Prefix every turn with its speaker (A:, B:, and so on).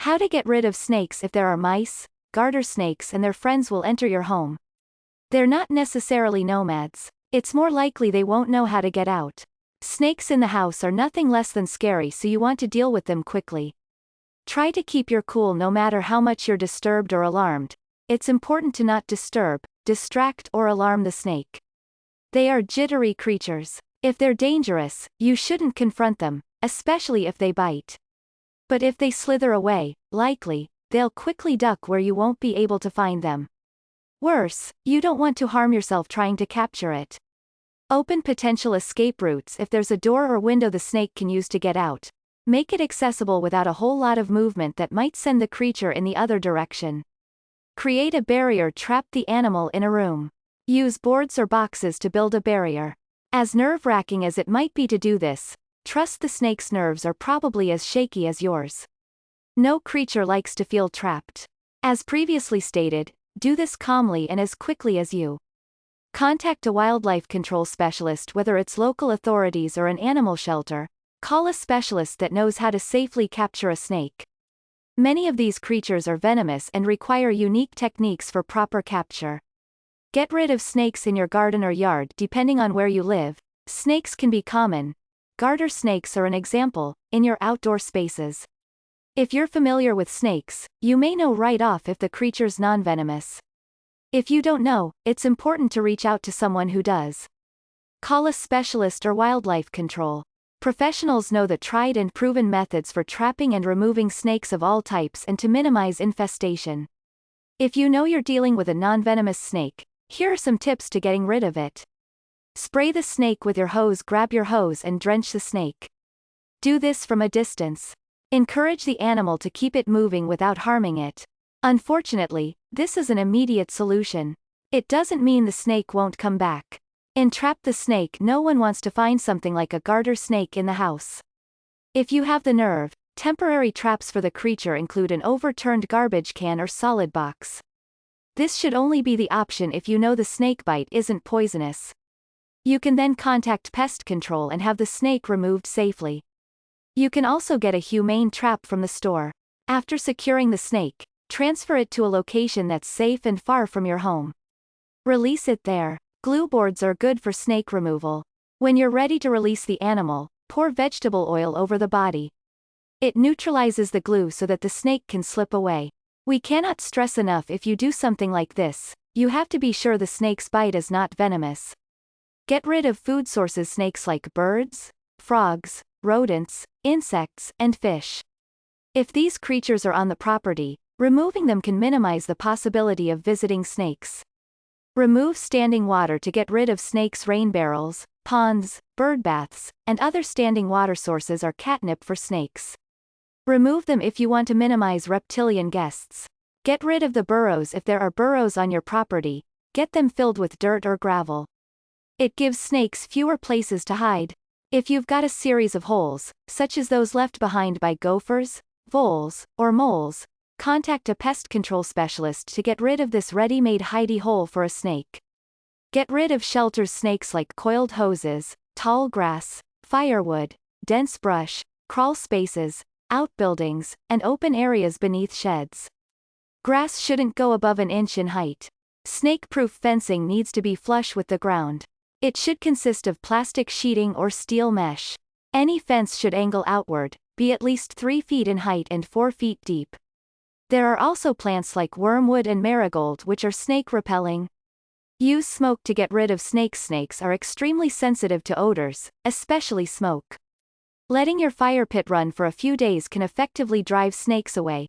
A: How to get rid of snakes if there are mice, garter snakes and their friends will enter your home. They're not necessarily nomads. It's more likely they won't know how to get out. Snakes in the house are nothing less than scary, so you want to deal with them quickly. Try to keep your cool no matter how much you're disturbed or alarmed. It's important to not disturb, distract or alarm the snake. They are jittery creatures. If they're dangerous, you shouldn't confront them, especially if they bite. But if they slither away, likely, they'll quickly duck where you won't be able to find them. Worse, you don't want to harm yourself trying to capture it. Open potential escape routes. If there's a door or window the snake can use to get out, make it accessible without a whole lot of movement that might send the creature in the other direction. Create a barrier. Trap the animal in a room. Use boards or boxes to build a barrier. As nerve-wracking as it might be to do this, trust the snake's nerves are probably as shaky as yours. No creature likes to feel trapped. As previously stated, do this calmly and as quickly as you. Contact a wildlife control specialist, whether it's local authorities or an animal shelter. Call a specialist that knows how to safely capture a snake. Many of these creatures are venomous and require unique techniques for proper capture. Get rid of snakes in your garden or yard. Depending on where you live, snakes can be common. Garter snakes are an example, in your outdoor spaces. If you're familiar with snakes, you may know right off if the creature's non-venomous. If you don't know, it's important to reach out to someone who does. Call a specialist or wildlife control. Professionals know the tried and proven methods for trapping and removing snakes of all types and to minimize infestation. If you know you're dealing with a non-venomous snake, here are some tips to getting rid of it. Spray the snake with your hose. Grab your hose and drench the snake. Do this from a distance. Encourage the animal to keep it moving without harming it. Unfortunately, this is an immediate solution. It doesn't mean the snake won't come back. Entrap the snake. No one wants to find something like a garter snake in the house. If you have the nerve, temporary traps for the creature include an overturned garbage can or solid box. This should only be the option if you know the snakebite isn't poisonous. You can then contact pest control and have the snake removed safely. You can also get a humane trap from the store. After securing the snake, transfer it to a location that's safe and far from your home. Release it there. Glue boards are good for snake removal. When you're ready to release the animal, pour vegetable oil over the body. It neutralizes the glue so that the snake can slip away. We cannot stress enough, if you do something like this, you have to be sure the snake's bite is not venomous. Get rid of food sources. Snakes like birds, frogs, rodents, insects, and fish. If these creatures are on the property, removing them can minimize the possibility of visiting snakes. Remove standing water to get rid of snakes. Rain barrels, ponds, bird baths, and other standing water sources are catnip for snakes. Remove them if you want to minimize reptilian guests. Get rid of the burrows. If there are burrows on your property, get them filled with dirt or gravel. It gives snakes fewer places to hide. If you've got a series of holes, such as those left behind by gophers, voles, or moles, contact a pest control specialist to get rid of this ready-made hidey hole for a snake. Get rid of shelters. Snakes like coiled hoses, tall grass, firewood, dense brush, crawl spaces, outbuildings, and open areas beneath sheds. Grass shouldn't go above an inch in height. Snake-proof fencing needs to be flush with the ground. It should consist of plastic sheeting or steel mesh. Any fence should angle outward, be at least 3 feet in height and 4 feet deep. There are also plants like wormwood and marigold which are snake-repelling. Use smoke to get rid of snakes. Snakes are extremely sensitive to odors, especially smoke. Letting your fire pit run for a few days can effectively drive snakes away.